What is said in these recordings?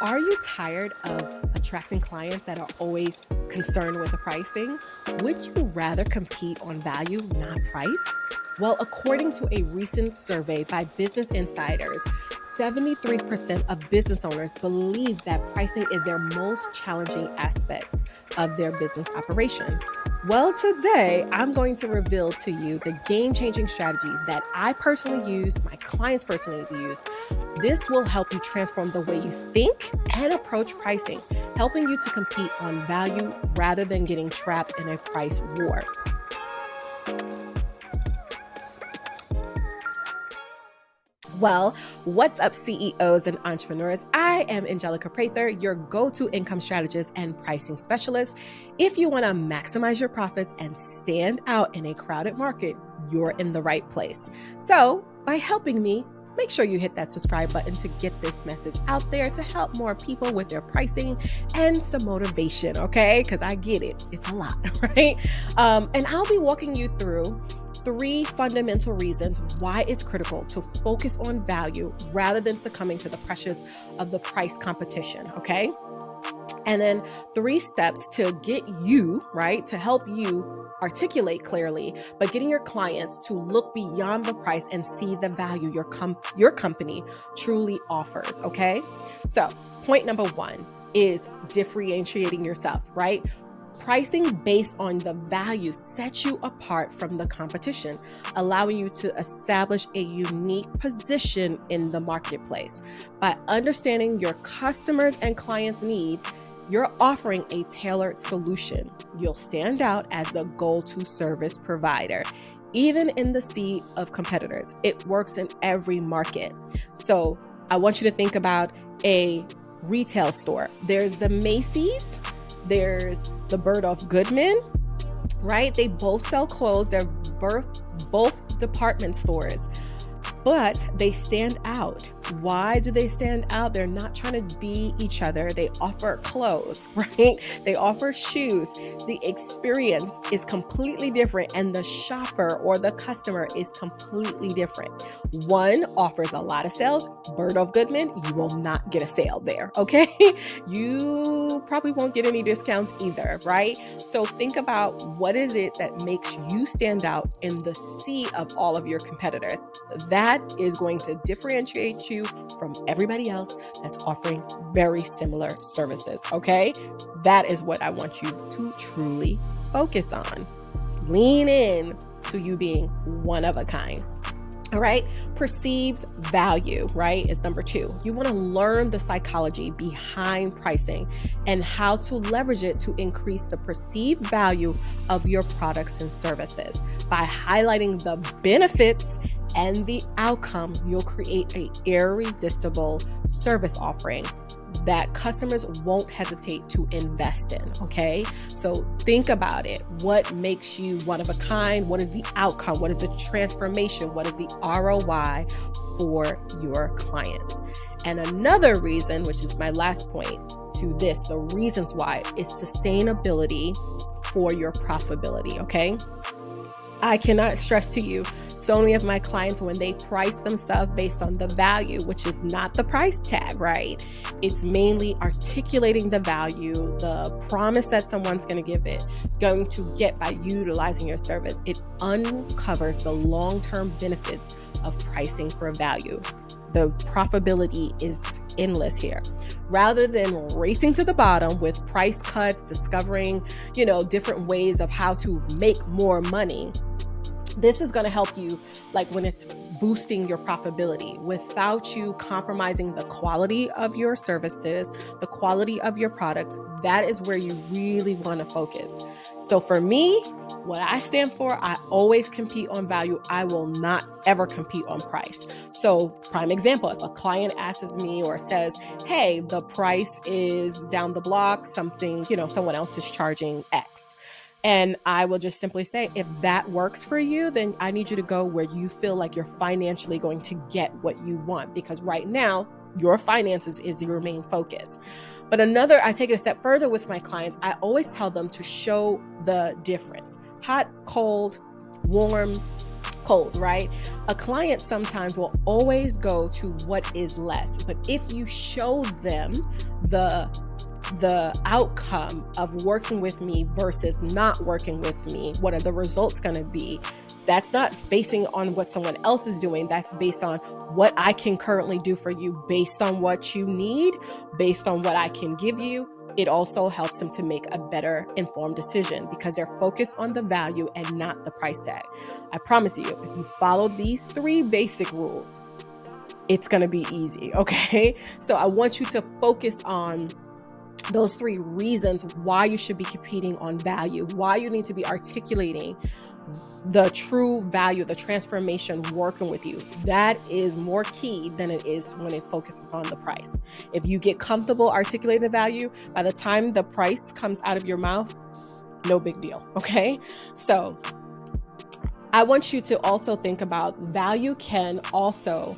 Are you tired of attracting clients that are always concerned with the pricing? Would you rather compete on value, not price? Well, according to a recent survey by Business Insiders, 73% of business owners believe that pricing is their most challenging aspect of their business operation. Well, today I'm going to reveal to you the game-changing strategy that I personally use, my clients personally use. This will help you transform the way you think and approach pricing, helping you to compete on value rather than getting trapped in a price war. Well, what's up, CEOs and entrepreneurs? I am Angelica Prather, your go-to income strategist and pricing specialist. If you want to maximize your profits and stand out in a crowded market, you're in the right place. So, by helping me, make sure you hit that subscribe button to get this message out there to help more people with their pricing and some motivation, okay? Because I get it. It's a lot, right? And I'll be walking you through 3 fundamental reasons why it's critical to focus on value rather than succumbing to the pressures of the price competition, okay? And then 3 steps to get you, right, to help you articulate clearly, but getting your clients to look beyond the price and see the value your company truly offers, okay? So point number 1 is differentiating yourself, right? Pricing based on the value sets you apart from the competition, allowing you to establish a unique position in the marketplace. By understanding your customers' and clients' needs, you're offering a tailored solution. You'll stand out as the go-to service provider. Even in the sea of competitors, it works in every market. So I want you to think about a retail store. There's the Macy's, there's the Bergdorf Goodman, right? They both sell clothes. They're both department stores, but they stand out. Why do they stand out? They're not trying to be each other. They offer clothes, right? They offer shoes. The experience is completely different, and the shopper or the customer is completely different. One offers a lot of sales. Bergdorf Goodman, you will not get a sale there, okay? You probably won't get any discounts either, right? So think about what is it that makes you stand out in the sea of all of your competitors. That is going to differentiate you from everybody else that's offering very similar services, okay? That is what I want you to truly focus on. Lean in to you being one of a kind. All right. Perceived value, right, is number 2. You want to learn the psychology behind pricing and how to leverage it to increase the perceived value of your products and services. By highlighting the benefits and the outcome, you'll create an irresistible service offering that customers won't hesitate to invest in, okay? So think about it. What makes you one of a kind? What is the outcome? What is the transformation? What is the ROI for your clients? And another reason, which is my last point to this, the reasons why, is sustainability for your profitability, okay? I cannot stress to you, so many of my clients, when they price themselves based on the value, which is not the price tag, right? It's mainly articulating the value, the promise that someone's going to get by utilizing your service. It uncovers the long-term benefits of pricing for value. The profitability is endless here. Rather than racing to the bottom with price cuts, discovering, different ways of how to make more money, this is going to help you, like when it's boosting your profitability without you compromising the quality of your services, the quality of your products. That is where you really want to focus. So for me, what I stand for, I always compete on value. I will not ever compete on price. So prime example, if a client asks me or says, hey, the price is down the block, something, someone else is charging X. And I will just simply say, if that works for you, then I need you to go where you feel like you're financially going to get what you want. Because right now, your finances is your main focus. But I take it a step further with my clients. I always tell them to show the difference. Hot, cold, warm, cold, right? A client sometimes will always go to what is less. But if you show them the outcome of working with me versus not working with me. What are the results going to be? That's not basing on what someone else is doing. That's based on what I can currently do for you, based on what you need, based on what I can give you. It also helps them to make a better informed decision because they're focused on the value and not the price tag. I promise you, if you follow these 3 basic rules, it's going to be easy. Okay. So I want you to focus on those 3 reasons why you should be competing on value, why you need to be articulating the true value, the transformation working with you. That is more key than it is when it focuses on the price. If you get comfortable articulating the value, by the time the price comes out of your mouth, no big deal. Okay. So I want you to also think about value can also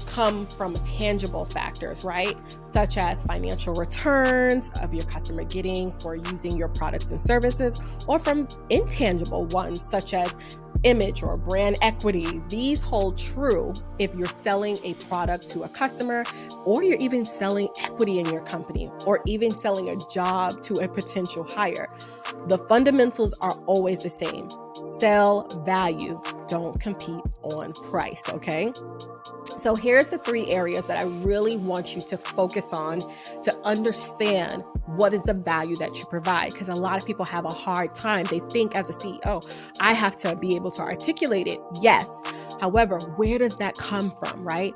come from tangible factors, right? Such as financial returns of your customer getting for using your products and services, or from intangible ones such as image or brand equity. These hold true if you're selling a product to a customer, or you're even selling equity in your company, or even selling a job to a potential hire. The fundamentals are always the same. Sell value, don't compete on price, okay? So here's the 3 areas that I really want you to focus on to understand what is the value that you provide. Because a lot of people have a hard time. They think as a CEO, I have to be able to articulate it. Yes. However, where does that come from, right?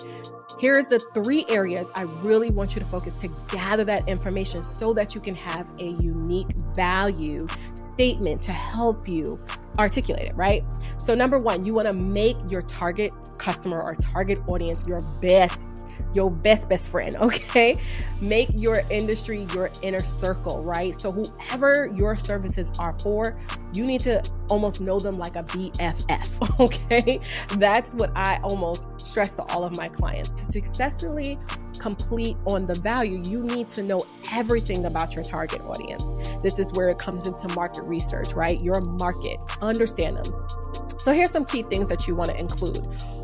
Here's the 3 areas I really want you to focus to gather that information so that you can have a unique value statement to help you articulate it, right? So number 1, you want to make your target customer or target audience your best friend, okay? Make your industry your inner circle, right? So whoever your services are for, you need to almost know them like a BFF, okay? That's what I almost stress to all of my clients. To successfully complete on the value, you need to know everything about your target audience. This is where it comes into market research, right? Your market, understand them. So here's some key things that you want to include.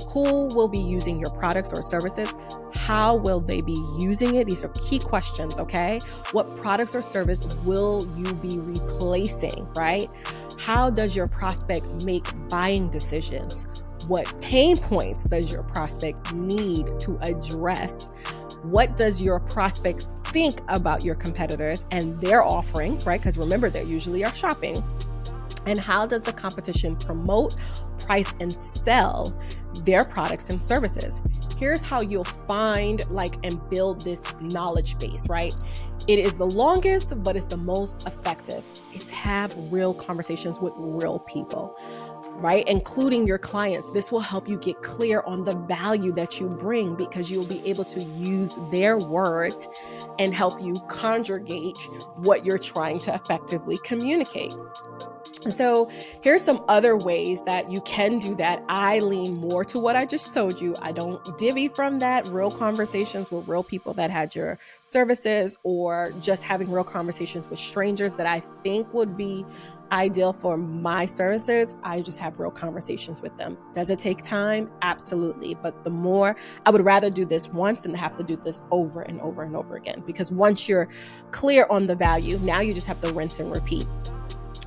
Who will be using your products or services? How will they be using it? These are key questions, okay? What products or service will you be replacing, right? How does your prospect make buying decisions? What pain points does your prospect need to address? What does your prospect think about your competitors and their offering, right? Because remember, they usually are shopping. And how does the competition promote, price, and sell their products and services? Here's how you'll find and build this knowledge base, right? It is the longest, but it's the most effective. It's have real conversations with real people, right? Including your clients. This will help you get clear on the value that you bring because you'll be able to use their words and help you conjugate what you're trying to effectively communicate. So here's some other ways that you can do that. I lean more to what I just told you. I don't divvy from that. Real conversations with real people that had your services, or just having real conversations with strangers that I think would be ideal for my services. I just have real conversations with them. Does it take time? Absolutely. But the more, I would rather do this once than have to do this over and over and over again. Because once you're clear on the value, now you just have to rinse and repeat.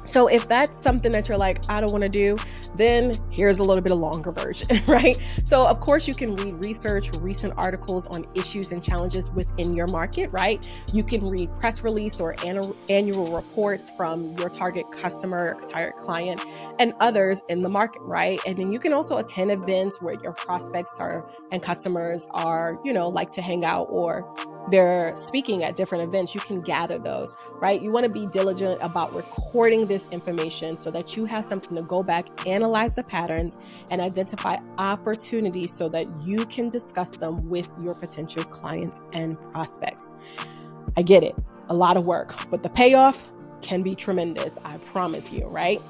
So if that's something that you're like, I don't want to do, then here's a little bit of longer version, right? So of course you can read research, recent articles on issues and challenges within your market, right? You can read press release or annual reports from your target customer, target client, and others in the market, right? And then you can also attend events where your prospects and customers are, like to hang out, or they're speaking at different events. You can gather those, right? You want to be diligent about recording this information so that you have something to go back, analyze the patterns, and identify opportunities so that you can discuss them with your potential clients and prospects. I get it, a lot of work, but the payoff can be tremendous, I promise you, right?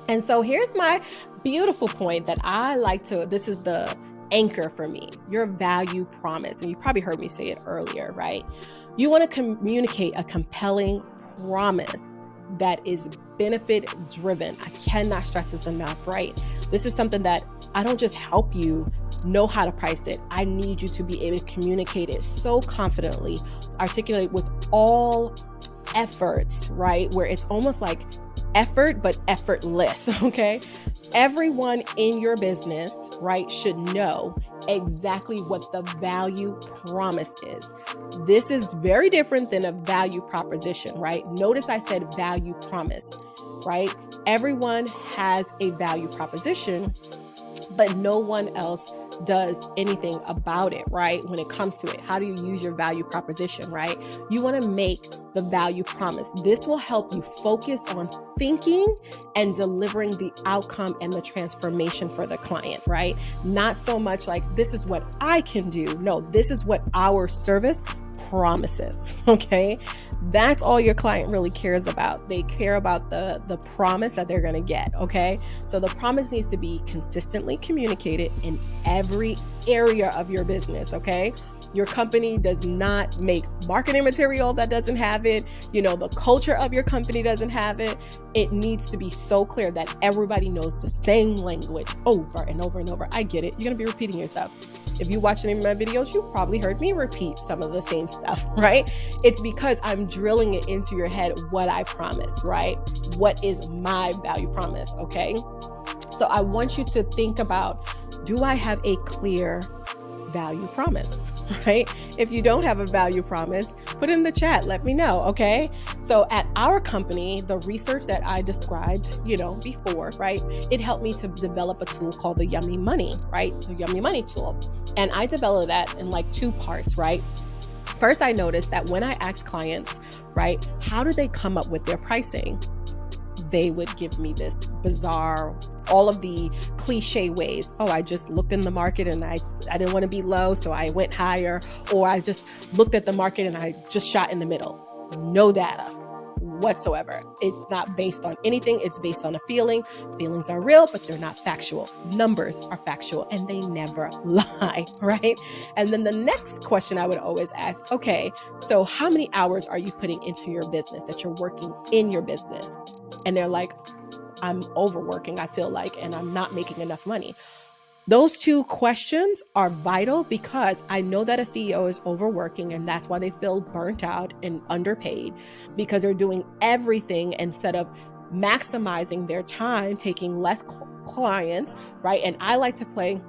And so here's my beautiful point that I like to, this is the anchor for me, your value promise. And you probably heard me say it earlier, right? You want to communicate a compelling promise that is benefit driven. I cannot stress this enough, right? This is something that I don't just help you know how to price it. I need you to be able to communicate it so confidently, articulate with all efforts, right? Where it's almost like effort, but effortless, okay? Everyone in your business, right, should know exactly what the value promise is. This is very different than a value proposition, right? Notice I said value promise, right? Everyone has a value proposition, but no one else does anything about it, right? When it comes to it, how do you use your value proposition, right? You want to make the value promise. This will help you focus on thinking and delivering the outcome and the transformation for the client, right? Not so much like, this is what I can do. No, this is what our service promises, okay? That's all your client really cares about. They care about the promise that they're going to get, okay? So the promise needs to be consistently communicated in every area of your business, okay? Your company does not make marketing material that doesn't have it. The culture of your company doesn't have it. It needs to be so clear that everybody knows the same language over and over and over. I get it. You're going to be repeating yourself. If you watch any of my videos, you probably heard me repeat some of the same stuff, right? It's because I'm drilling it into your head what I promise, right? What is my value promise, okay? So I want you to think about, do I have a clear value promise, right? If you don't have a value promise, put it in the chat, let me know, okay? So at our company, the research that I described, before, right? It helped me to develop a tool called the Yummy Money, right? The Yummy Money tool. And I developed that in like 2 parts, right? First, I noticed that when I asked clients, right, how do they come up with their pricing? They would give me this bizarre, all of the cliche ways. Oh, I just looked in the market and I didn't want to be low, so I went higher. Or I just looked at the market and I just shot in the middle. No data whatsoever. It's not based on anything. It's based on a feeling. Feelings are real, but they're not factual. Numbers are factual and they never lie, right? And then the next question I would always ask, okay, so how many hours are you putting into your business, that you're working in your business? And they're like, I'm overworking, I feel like, and I'm not making enough money. Those 2 questions are vital because I know that a CEO is overworking and that's why they feel burnt out and underpaid, because they're doing everything instead of maximizing their time, taking less clients, right? And I like to play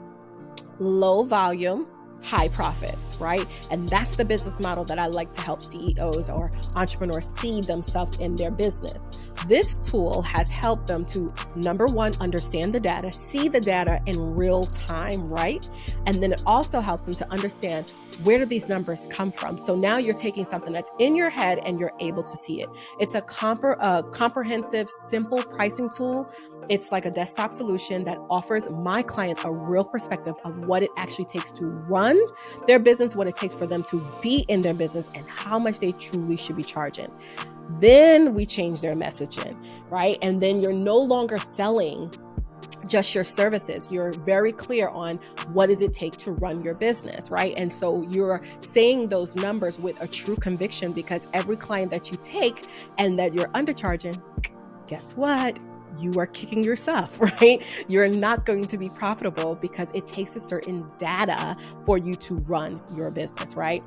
low volume, high profits, right? And that's the business model that I like to help CEOs or entrepreneurs see themselves in their business. This tool has helped them to, number one, understand the data, see the data in real time, right? And then it also helps them to understand, where do these numbers come from? So now you're taking something that's in your head and you're able to see it. It's a comprehensive, simple pricing tool. It's like a desktop solution that offers my clients a real perspective of what it actually takes to run their business, what it takes for them to be in their business, and how much they truly should be charging. Then we change their messaging, right? And then you're no longer selling just your services. You're very clear on what does it take to run your business, right? And so you're saying those numbers with a true conviction, because every client that you take and that you're undercharging, guess what? You are kicking yourself, right? You're not going to be profitable because it takes a certain data for you to run your business, right?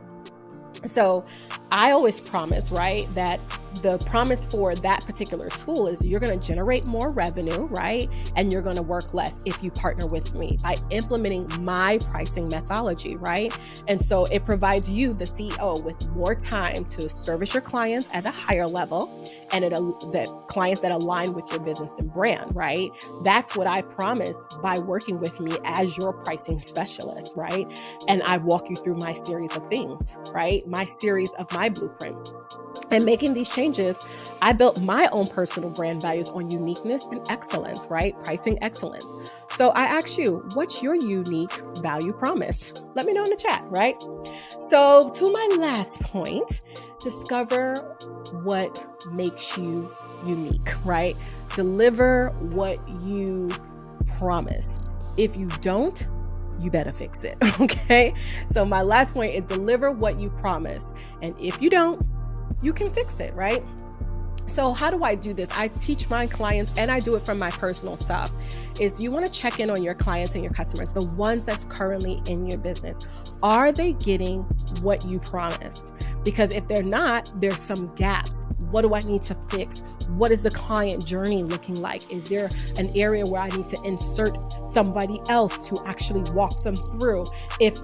So I always promise, right, that the promise for that particular tool is you're going to generate more revenue, right? And you're going to work less if you partner with me by implementing my pricing methodology, right? And so it provides you, the CEO, with more time to service your clients at a higher level, and that clients that align with your business and brand, right? That's what I promise by working with me as your pricing specialist, right? And I walk you through my series of things, right? My series of my blueprint. And making these changes, I built my own personal brand values on uniqueness and excellence, right? Pricing excellence. So I ask you, what's your unique value promise? Let me know in the chat, right? So to my last point, discover what makes you unique, right? Deliver what you promise. If you don't, you better fix it, okay? So my last point is deliver what you promise. And if you don't, you can fix it, right? So how do I do this? I teach my clients, and I do it from my personal stuff, is you want to check in on your clients and your customers, the ones that's currently in your business. Are they getting what you promise? Because if they're not, there's some gaps. What do I need to fix? What is the client journey looking like? Is there an area where I need to insert somebody else to actually walk them through? If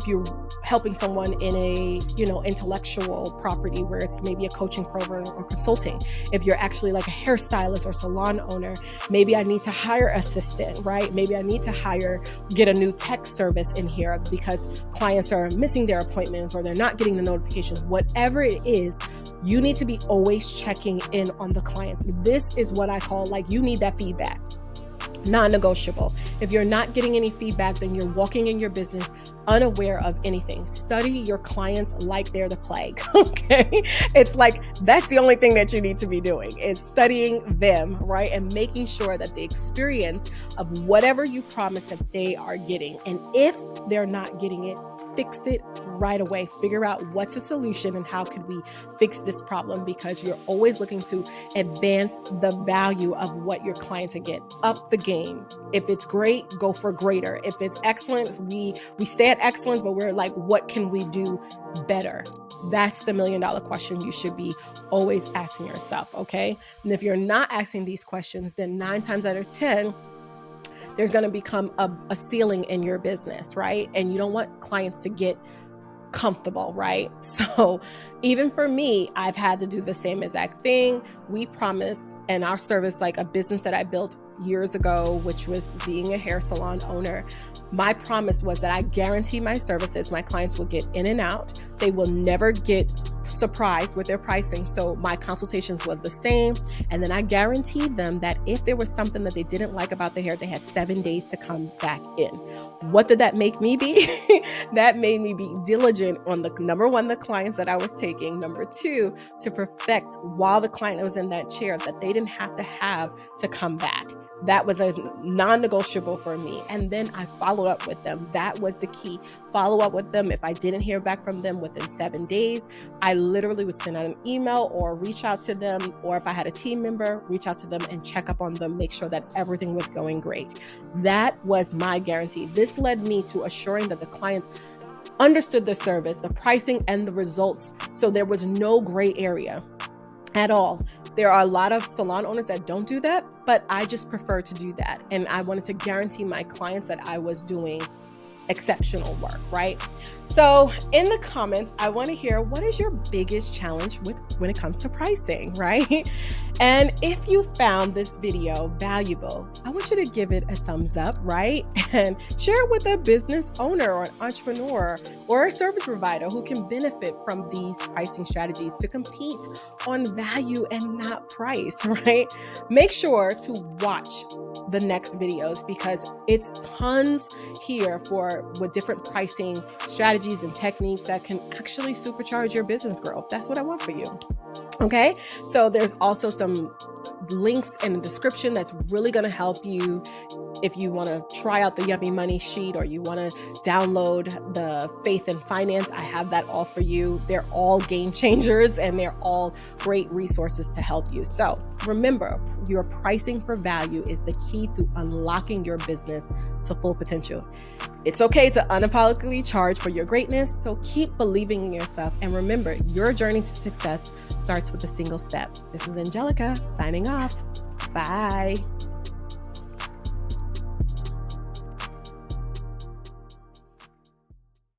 you're helping someone in a, intellectual property where it's maybe a coaching program or consulting. If you're actually like a hairstylist or salon owner, maybe I need to hire an assistant, right? Maybe I need to get a new text service in here because clients are missing their appointments or they're not getting the notifications. Whatever it is, you need to be always checking in on the clients. This is what I call, you need that feedback. Non-negotiable. If you're not getting any feedback, then you're walking in your business unaware of anything. Study your clients like they're the plague. Okay. It's that's the only thing that you need to be doing, is studying them, right? And making sure that the experience of whatever you promise that they are getting. And if they're not getting it, fix it right away. Figure out what's a solution and how can we fix this problem, because you're always looking to advance the value of what your clients are getting. Up the game. If it's great, go for greater. If it's excellent, we stay at excellence, but we're what can we do better? That's the $1 million question you should be always asking yourself, okay? And if you're not asking these questions, then 9 times out of 10, there's going to become a ceiling in your business, right? And you don't want clients to get comfortable, right? So even for me, I've had to do the same exact thing. We promise, and our service, a business that I built years ago, which was being a hair salon owner, my promise was that I guarantee my services, my clients will get in and out. They will never get surprised with their pricing. So my consultations were the same. And then I guaranteed them that if there was something that they didn't like about the hair, they had 7 days to come back in. What did that make me be? That made me be diligent on number one, the clients that I was taking. Number two, to perfect while the client was in that chair, that they didn't have to come back. That was a non-negotiable for me. And then I followed up with them. That was the key. Follow up with them. If I didn't hear back from them within 7 days, I literally would send out an email or reach out to them. Or if I had a team member, reach out to them and check up on them, make sure that everything was going great. That was my guarantee. This led me to assuring that the clients understood the service, the pricing, and the results. So there was no gray area at all. There are a lot of salon owners that don't do that, but I just prefer to do that. And I wanted to guarantee my clients that I was doing exceptional work, right? So in the comments, I want to hear, what is your biggest challenge when it comes to pricing, right? And if you found this video valuable, I want you to give it a thumbs up, right? And share it with a business owner or an entrepreneur or a service provider who can benefit from these pricing strategies to compete on value and not price, right? Make sure to watch the next videos, because it's tons here with different pricing strategies and techniques that can actually supercharge your business growth. That's what I want for you. Okay, so there's also some links in the description that's really going to help you if you want to try out the Yummy Money sheet, or you want to download the Faith and Finance. I have that all for you. They're all game changers and they're all great resources to help you. So remember, your pricing for value is the key to unlocking your business to full potential. It's okay to unapologetically charge for your greatness. So keep believing in yourself. And remember, your journey to success starts with a single step. This is Angelica signing off. Bye.